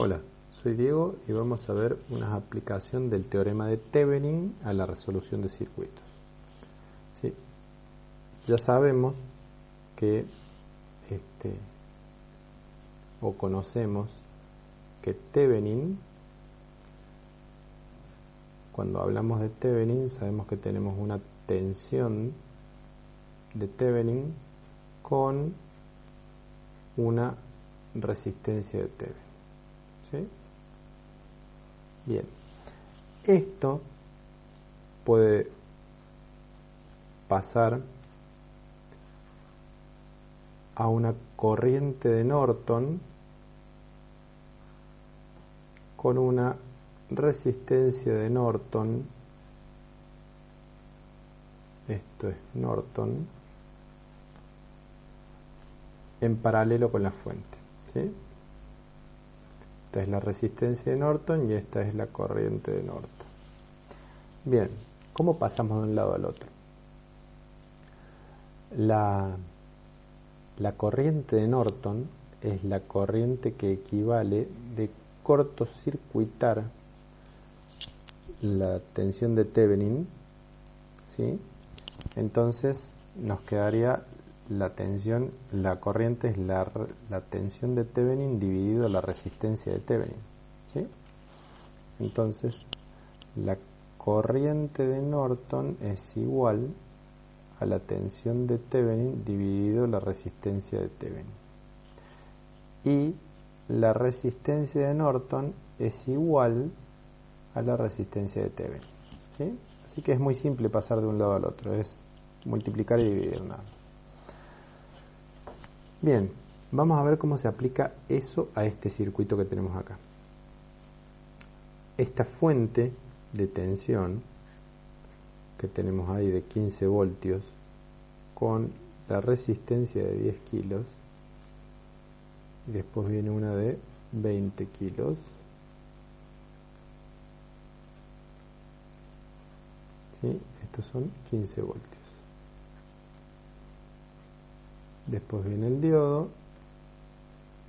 Hola, soy Diego y vamos a ver una aplicación del teorema de Thevenin a la resolución de circuitos. ¿Sí? Ya sabemos que conocemos que Thevenin, cuando hablamos de Thevenin, sabemos que tenemos una tensión de Thevenin con una resistencia de Thevenin. ¿Sí? Bien, esto puede pasar a una corriente de Norton con una resistencia de Norton, esto es Norton, en paralelo con la fuente. ¿Sí? Esta es la resistencia de Norton y esta es la corriente de Norton. Bien, ¿cómo pasamos de un lado al otro? La corriente de Norton es la corriente que equivale de cortocircuitar la tensión de Thevenin, ¿sí? Entonces nos quedaría la corriente es la tensión de Thevenin dividido la resistencia de Thevenin, ¿sí? Entonces la corriente de Norton es igual a la tensión de Thevenin dividido la resistencia de Thevenin. Y la resistencia de Norton es igual a la resistencia de Thevenin. ¿Sí? Así que es muy simple pasar de un lado al otro, es multiplicar y dividir nada. Bien, vamos a ver cómo se aplica eso a este circuito que tenemos acá. Esta fuente de tensión que tenemos ahí de 15 voltios con la resistencia de 10 kilos y después viene una de 20 kilos. ¿Sí? Estos son 15 voltios. Después viene el diodo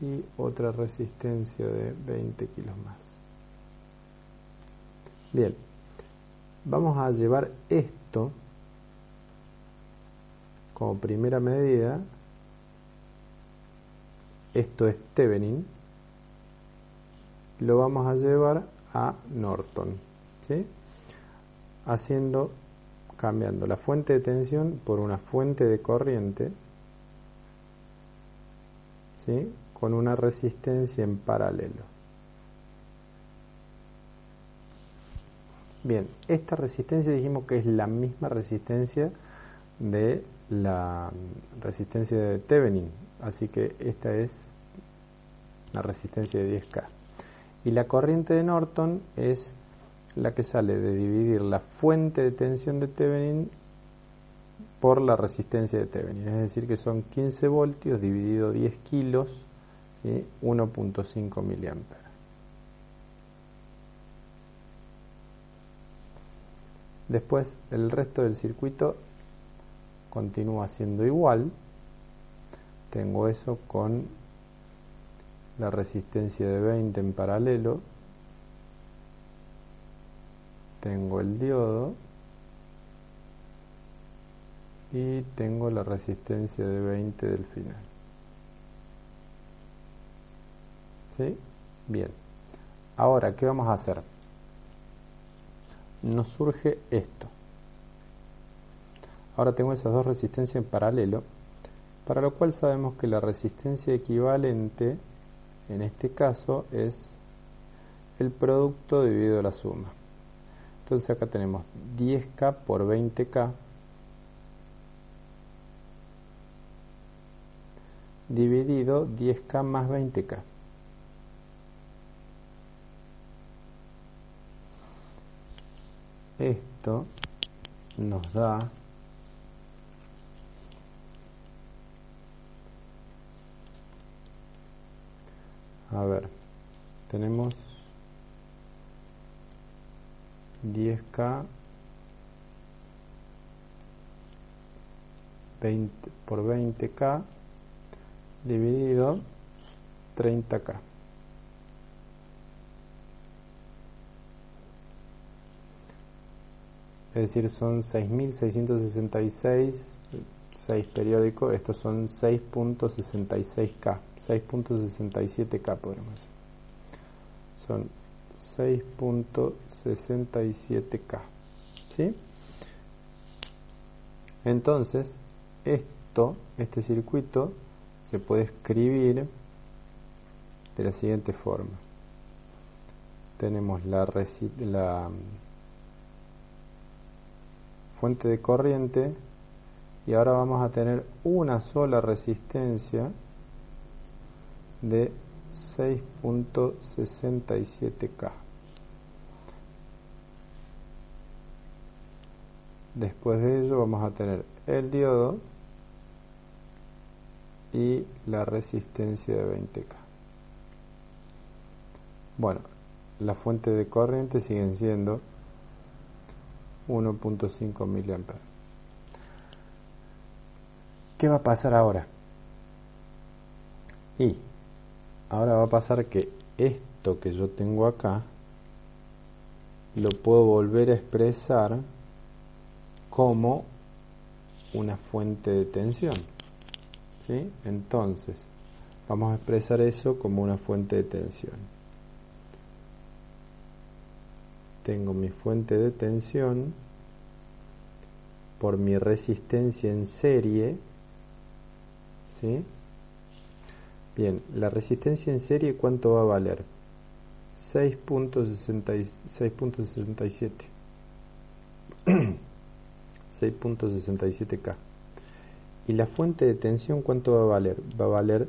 y otra resistencia de 20 kilos más. Bien, vamos a llevar esto como primera medida. Esto es Thevenin. Lo vamos a llevar a Norton, ¿sí? Cambiando la fuente de tensión por una fuente de corriente, ¿sí? Con una resistencia en paralelo. Bien, esta resistencia dijimos que es la misma resistencia de la resistencia de Thevenin, así que esta es la resistencia de 10K. Y la corriente de Norton es la que sale de dividir la fuente de tensión de Thevenin por la resistencia de Thevenin, es decir que son 15 voltios dividido 10 kilos, ¿sí? 1.5 miliamperes. Después el resto del circuito continúa siendo igual. Tengo eso con la resistencia de 20 en paralelo. Tengo el diodo y tengo la resistencia de 20 del final. ¿Sí? Bien. Ahora, ¿qué vamos a hacer? Nos surge esto. Ahora tengo esas dos resistencias en paralelo, para lo cual sabemos que la resistencia equivalente en este caso es el producto dividido la suma. Entonces acá tenemos 10K por 20K dividido 10K más 20K. Esto nos da tenemos 10K 20 por 20K dividido 30K. es decir, son 6.666, 6 periódicos, estos son 6.66K, 6.67K podemos decir. Son 6.67K, ¿sí? Entonces, este circuito se puede escribir de la siguiente forma. Tenemos la fuente de corriente y ahora vamos a tener una sola resistencia de 6.67K. Después de ello vamos a tener el diodo y la resistencia de 20K. Bueno, la fuente de corriente siguen siendo 1.5 mA. ¿Qué va a pasar ahora? Y ahora va a pasar que esto que yo tengo acá lo puedo volver a expresar como una fuente de tensión, ¿sí? Entonces vamos a expresar eso como una fuente de tensión. Tengo mi fuente de tensión por mi resistencia en serie, ¿sí? Bien, la resistencia en serie, ¿cuánto va a valer? 6.67 6.67K. Y la fuente de tensión, ¿cuánto va a valer? Va a valer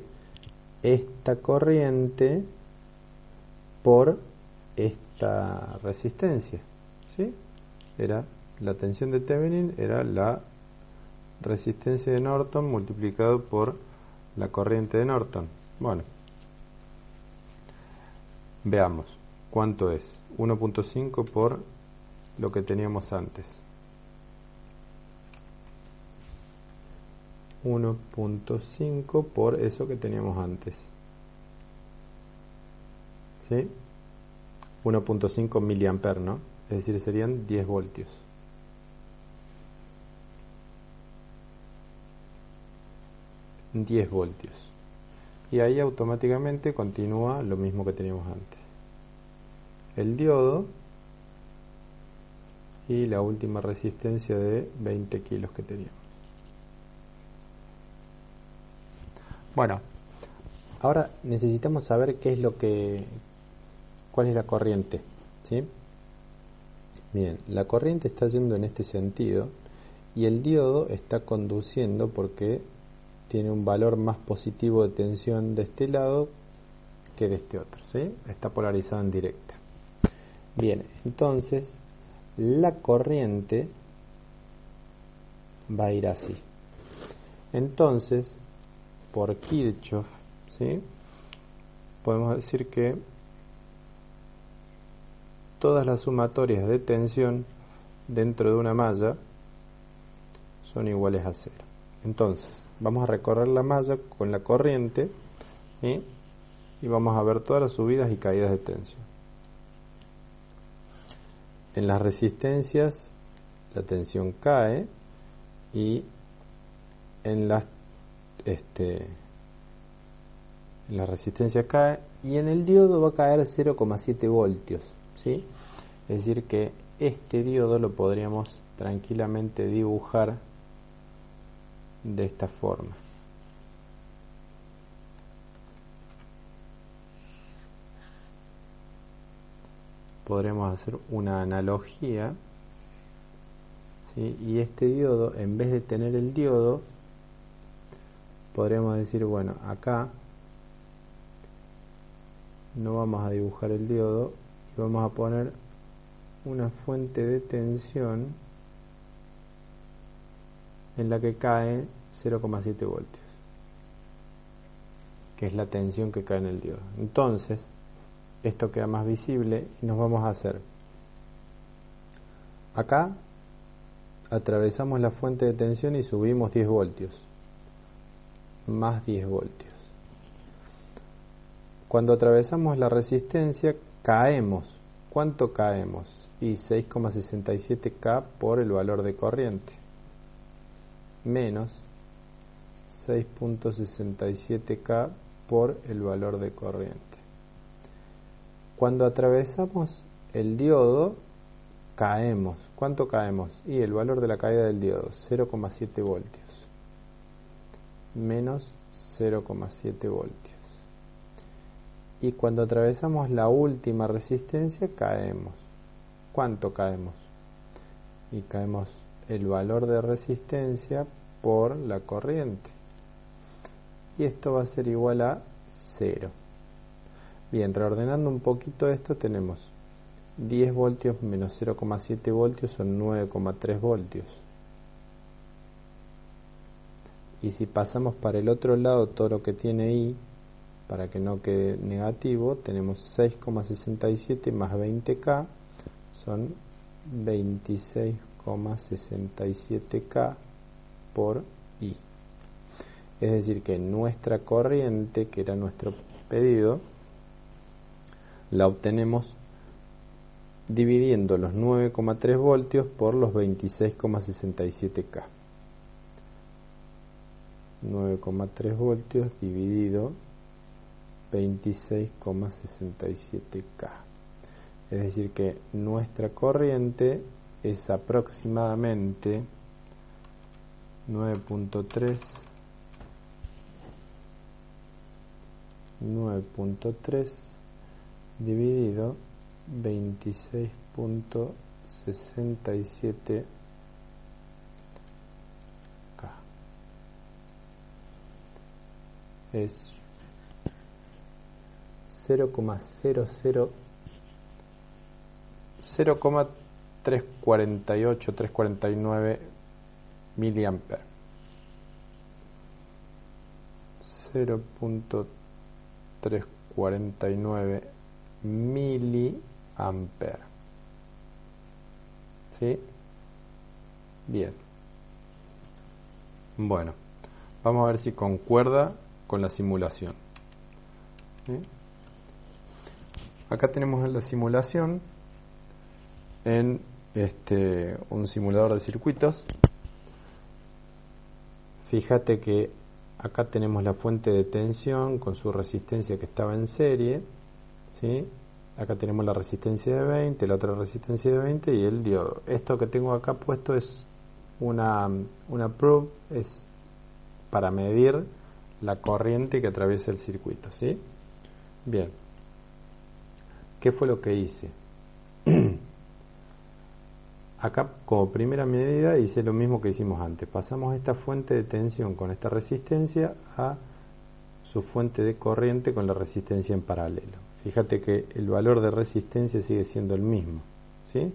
esta corriente por esta resistencia, ¿sí? Era la tensión de Thevenin, era la resistencia de Norton multiplicado por la corriente de Norton. Bueno, veamos cuánto es. 1.5 por lo que teníamos antes. 1.5 por eso que teníamos antes, ¿sí? 1.5 miliamperes, ¿no? Es decir, serían 10 voltios. Y ahí automáticamente continúa lo mismo que teníamos antes. El diodo y la última resistencia de 20 kilos que teníamos. Bueno, ahora necesitamos saber cuál es la corriente, ¿sí? Bien, la corriente está yendo en este sentido y el diodo está conduciendo porque tiene un valor más positivo de tensión de este lado que de este otro, ¿sí? Está polarizado en directa. Bien, entonces la corriente va a ir así. Entonces, por Kirchhoff, ¿sí? Podemos decir que todas las sumatorias de tensión dentro de una malla son iguales a 0. Entonces, vamos a recorrer la malla con la corriente, ¿sí? Y vamos a ver todas las subidas y caídas de tensión. En las resistencias la tensión cae y en la resistencia cae y en el diodo va a caer 0,7 voltios, ¿sí? Es decir que este diodo lo podríamos tranquilamente dibujar de esta forma. Podremos hacer una analogía, ¿sí? Y este diodo, en vez de tener el diodo, podríamos decir, bueno, acá no vamos a dibujar el diodo y vamos a poner una fuente de tensión en la que cae 0,7 voltios, que es la tensión que cae en el diodo. Entonces, esto queda más visible y nos vamos a hacer. Acá atravesamos la fuente de tensión y subimos 10 voltios, más 10 voltios. Cuando atravesamos la resistencia, caemos. ¿Cuánto caemos? Y 6,67K por el valor de corriente. Menos 6,67K por el valor de corriente. Cuando atravesamos el diodo, caemos. ¿Cuánto caemos? Y el valor de la caída del diodo, 0,7 voltios. Menos 0,7 voltios. Y cuando atravesamos la última resistencia, caemos. ¿Cuánto caemos? Y caemos el valor de resistencia por la corriente. Y esto va a ser igual a 0. Bien, reordenando un poquito esto, tenemos 10 voltios menos 0,7 voltios son 9,3 voltios. Y si pasamos para el otro lado todo lo que tiene I, para que no quede negativo, tenemos 6,67 más 20K, son 26,67K por I. Es decir que nuestra corriente, que era nuestro pedido, la obtenemos dividiendo los 9,3 voltios por los 26,67K. 9,3 voltios dividido 26,67K. Es decir que nuestra corriente es aproximadamente 9,3 dividido 26,67K. Es 0,349 miliamperes. 0,349 miliamperes. ¿Sí? Bien. Bueno, vamos a ver si concuerda con la simulación. ¿Sí? Acá tenemos la simulación en un simulador de circuitos. Fíjate que acá tenemos la fuente de tensión con su resistencia que estaba en serie, ¿sí? Acá tenemos la resistencia de 20, la otra resistencia de 20 y el diodo. Esto que tengo acá puesto es una probe, es para medir la corriente que atraviesa el circuito, ¿sí? Bien. ¿Qué fue lo que hice? Acá, como primera medida, hice lo mismo que hicimos antes. Pasamos esta fuente de tensión con esta resistencia a su fuente de corriente con la resistencia en paralelo. Fíjate que el valor de resistencia sigue siendo el mismo, ¿sí?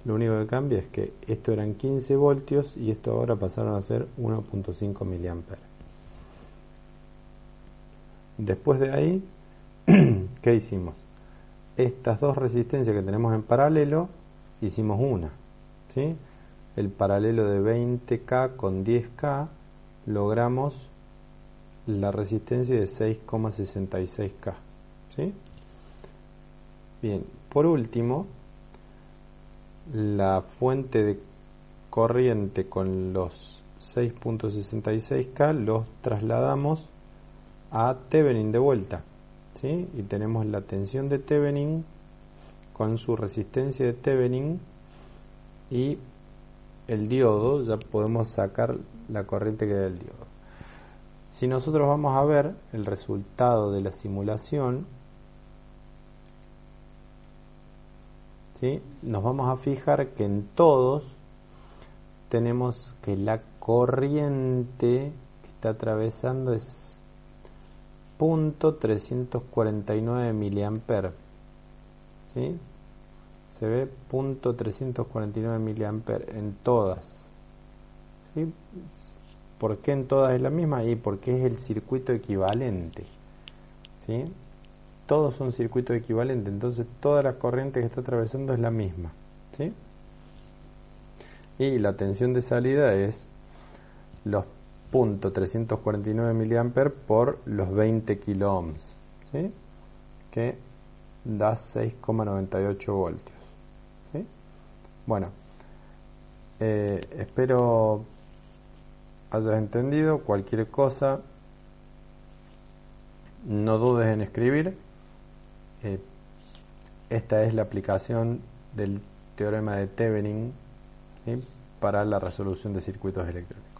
Lo único que cambia es que esto eran 15 voltios y esto ahora pasaron a ser 1,5 miliamperes. Después de ahí, ¿qué hicimos? Estas dos resistencias que tenemos en paralelo, hicimos una, ¿sí? El paralelo de 20K con 10K, logramos la resistencia de 6,66K, ¿sí? Bien, por último, la fuente de corriente con los 6,66K los trasladamos a Thevenin de vuelta, ¿sí? Y tenemos la tensión de Thevenin con su resistencia de Thevenin y el diodo, ya podemos sacar la corriente que da el diodo. Si nosotros vamos a ver el resultado de la simulación, ¿sí? Nos vamos a fijar que en todos tenemos que la corriente que está atravesando es 0,349 miliamperes, ¿sí? Se ve 0,349 miliamperes en todas, ¿sí? ¿Por qué en todas es la misma? Y porque es el circuito equivalente, ¿sí? Todos son circuitos equivalentes, entonces toda la corriente que está atravesando es la misma, ¿sí? Y la tensión de salida es los 0,349 miliamperes por los 20 kilo ohms, ¿sí? Que da 6,98 voltios, ¿sí? Bueno, espero hayas entendido. Cualquier cosa, no dudes en escribir. Esta es la aplicación del teorema de Thevenin, ¿sí?, para la resolución de circuitos eléctricos.